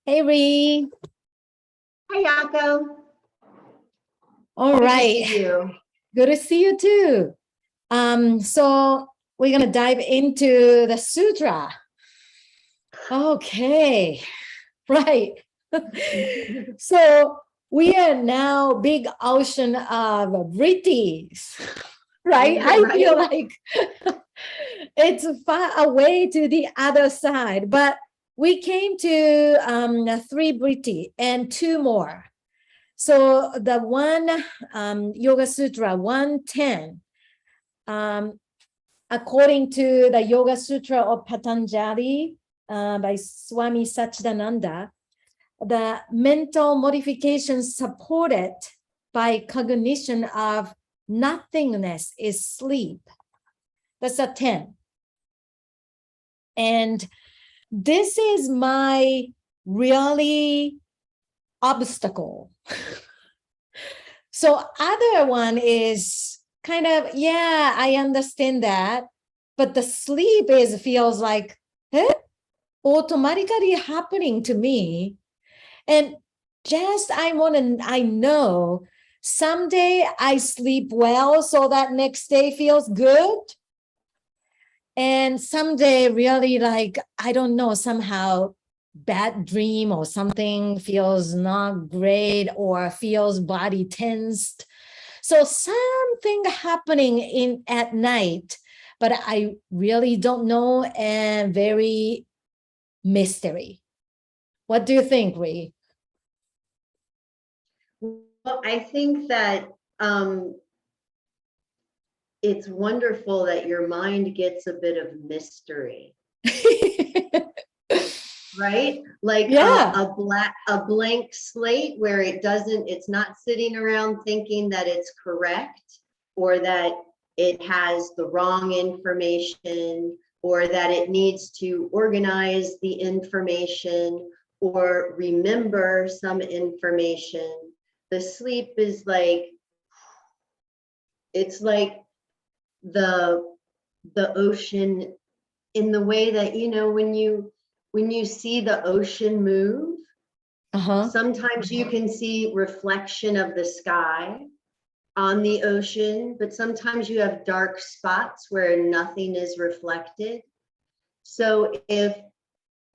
Hey, Rie. Hi, Yaco. All Good right. to see you. Good to see you too. So we're going to dive into the sutra. Okay, right. So we are now big ocean of Vrttis, right? I feel like it's far away to the other side, but we came to 3 Vrtti and 2 more. So the one Yoga Sutra 110, according to the Yoga Sutra of Patanjali by Swami Satchidananda, the mental modifications supported by cognition of nothingness is sleep. That's a 10. And this is my really obstacle. So other one is kind of, yeah, I understand that, but the sleep feels like automatically happening to me. And just I know someday I sleep well so that next day feels good. And someday really like, I don't know, somehow bad dream or something feels not great or feels body tensed. So something happening at night, but I really don't know, and very mystery. What do you think, Rie? Well, I think that it's wonderful that your mind gets a bit of mystery. Right? Like Yeah. a blank slate where it's not sitting around thinking that it's correct or that it has the wrong information or that it needs to organize the information or remember some information. The sleep is like, it's like the ocean, in the way that, when you see the ocean move, sometimes you can see reflection of the sky on the ocean, but sometimes you have dark spots where nothing is reflected. So if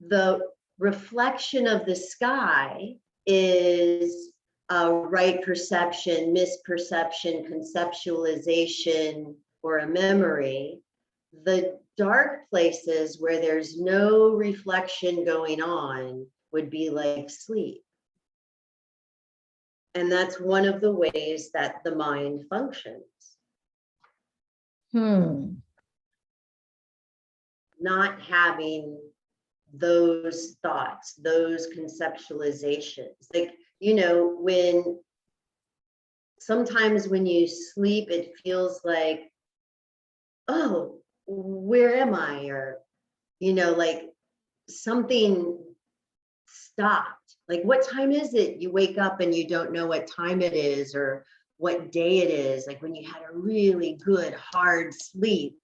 the reflection of the sky is a right perception, misperception, conceptualization, or a memory, the dark places where there's no reflection going on would be like sleep. And that's one of the ways that the mind functions. Not having those thoughts, those conceptualizations. Like, sometimes when you sleep, it feels like, oh, where am I? Or, like something stopped. Like, what time is it? You wake up and you don't know what time it is or what day it is. Like when you had a really good, hard sleep,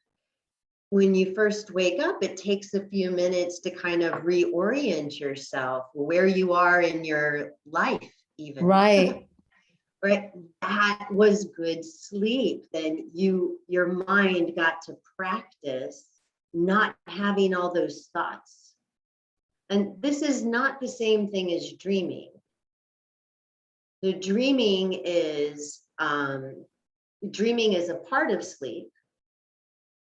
when you first wake up, it takes a few minutes to kind of reorient yourself where you are in your life, even. Right. Right. That was good sleep. Then your mind got to practice not having all those thoughts. And this is not the same thing as dreaming. The dreaming is a part of sleep,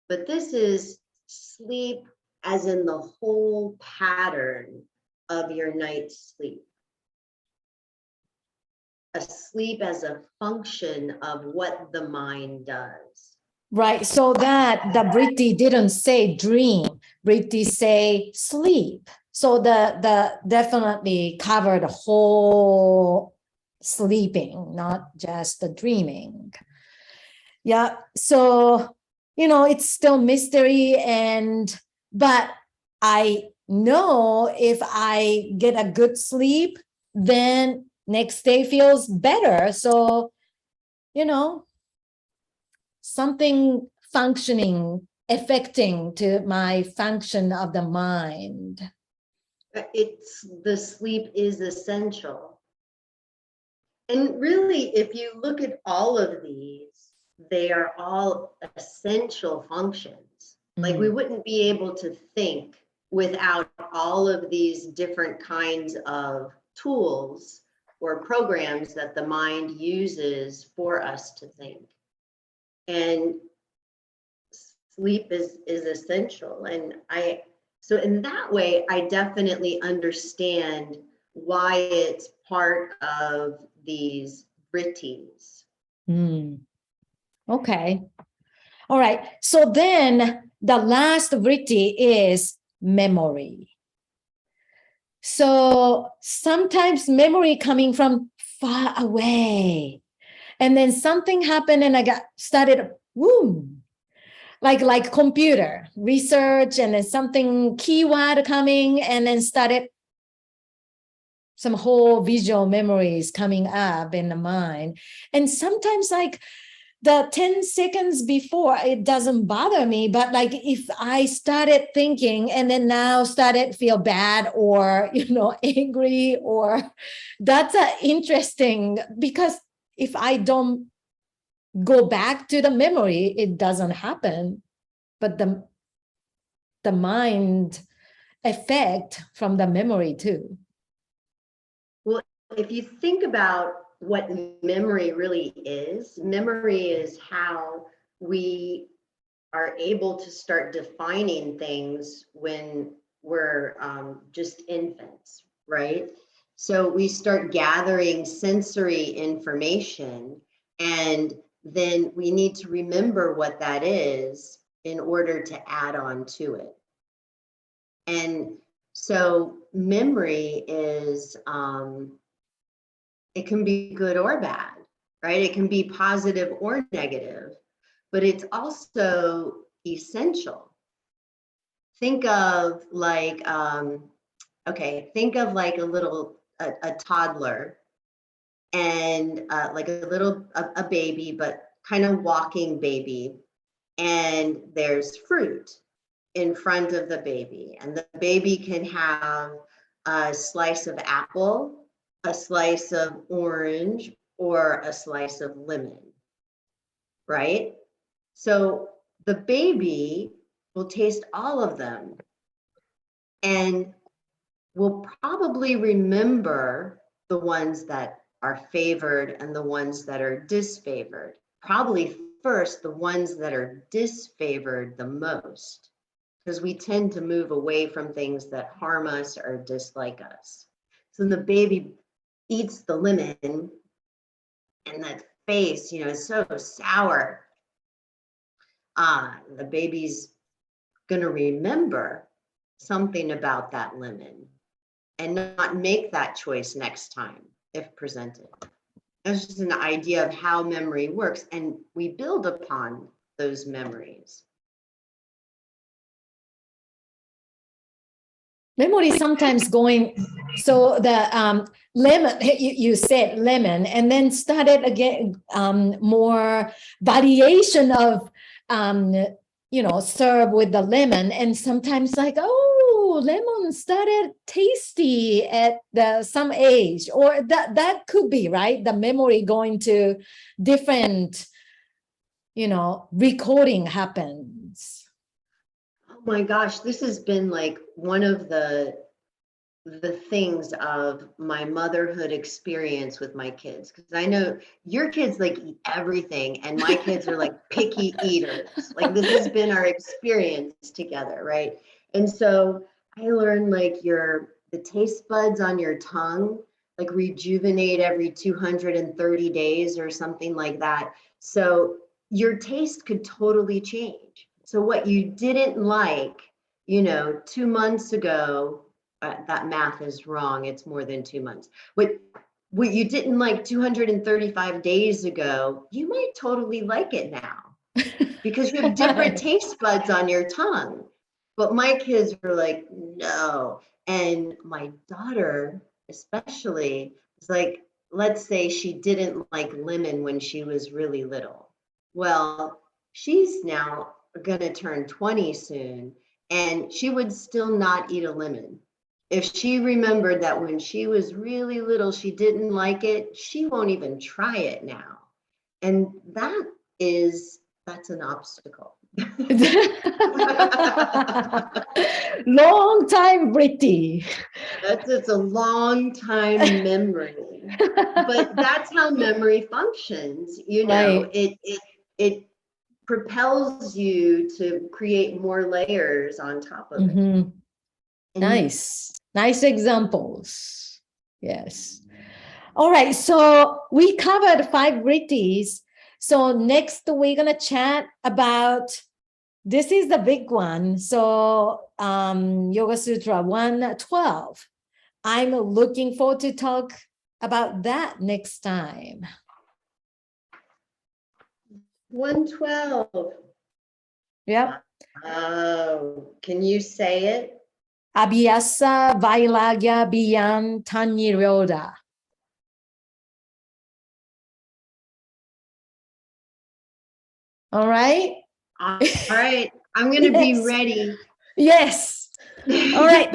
but this is sleep as in the whole pattern of your night's sleep. A sleep as a function of what the mind does. Right. So that the Vrtti didn't say dream, Vrtti say sleep. So the definitely covered the whole sleeping, not just the dreaming. Yeah. So, it's still mystery, but I know if I get a good sleep, then next day feels better. So, something functioning, affecting to my function of the mind. The sleep is essential. And really, if you look at all of these, they are all essential functions. Like we wouldn't be able to think without all of these different kinds of tools or programs that the mind uses for us to think. And sleep is essential. And so in that way, I definitely understand why it's part of these Vrttis. Okay. All right. So then the last vritti is memory. So sometimes memory coming from far away. And then something happened and I got started, like computer research, and then something keyword coming, and then started some whole visual memories coming up in the mind. And sometimes like the 10 seconds before, it doesn't bother me, but like if I started thinking and then now started feel bad or, angry, or that's interesting, because if I don't go back to the memory, it doesn't happen. But the mind effect from the memory too. Well, if you think about what memory really is, memory is how we are able to start defining things when we're just infants, right? So we start gathering sensory information, and then we need to remember what that is in order to add on to it. And so memory is, it can be good or bad, right? It can be positive or negative, but it's also essential. Think of like, think of like a toddler, and like a baby, but kind of walking baby. And there's fruit in front of the baby, and the baby can have a slice of apple, a slice of orange, or a slice of lemon, right? So the baby will taste all of them and will probably remember the ones that are favored and the ones that are disfavored. Probably first the ones that are disfavored the most, because we tend to move away from things that harm us or dislike us. So the baby eats the lemon, and that face, is so sour. The baby's going to remember something about that lemon and not make that choice next time if presented. That's just an idea of how memory works, and we build upon those memories. Memory sometimes going, so the lemon, you said lemon, and then started again more variation of serve with the lemon, and sometimes like, oh, lemon started tasty at some age, or that could be right, the memory going to different recording happens. Oh my gosh, this has been like one of the things of my motherhood experience with my kids, because I know your kids like eat everything and my kids are like picky eaters. Like this has been our experience together, right? And so I learned like the taste buds on your tongue like rejuvenate every 230 days or something like that. So your taste could totally change. So what you didn't like, 2 months ago, that math is wrong. It's more than 2 months. What you didn't like 235 days ago, you might totally like it now because you have different taste buds on your tongue. But my kids were like, no. And my daughter, especially, is like, let's say she didn't like lemon when she was really little. Well, she's now going to turn 20 soon, and she would still not eat a lemon. if she remembered that when she was really little, she didn't like it, she won't even try it now. And that's an obstacle. Long time Vrtti. It's a long time memory. But that's how memory functions, you know. Right. It propels you to create more layers on top of it. Mhm. And Nice examples. Yes. All right, so we covered 5 Vrttis. So next we're gonna chat about, this is the big one. So Yoga Sutra 112. I'm looking forward to talk about that next time. 112. Yep. Oh, can you say it? Abhyasa Vairagya Biyam Tannirodha. All right. All right. I'm going to be ready. Yes. All right.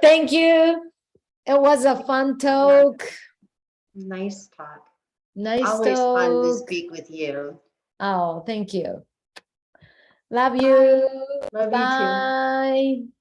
Thank you. It was a fun talk. Nice talk. Nice Always talk. fun to speak with you. Oh, thank you. Love you. Love Bye. you too.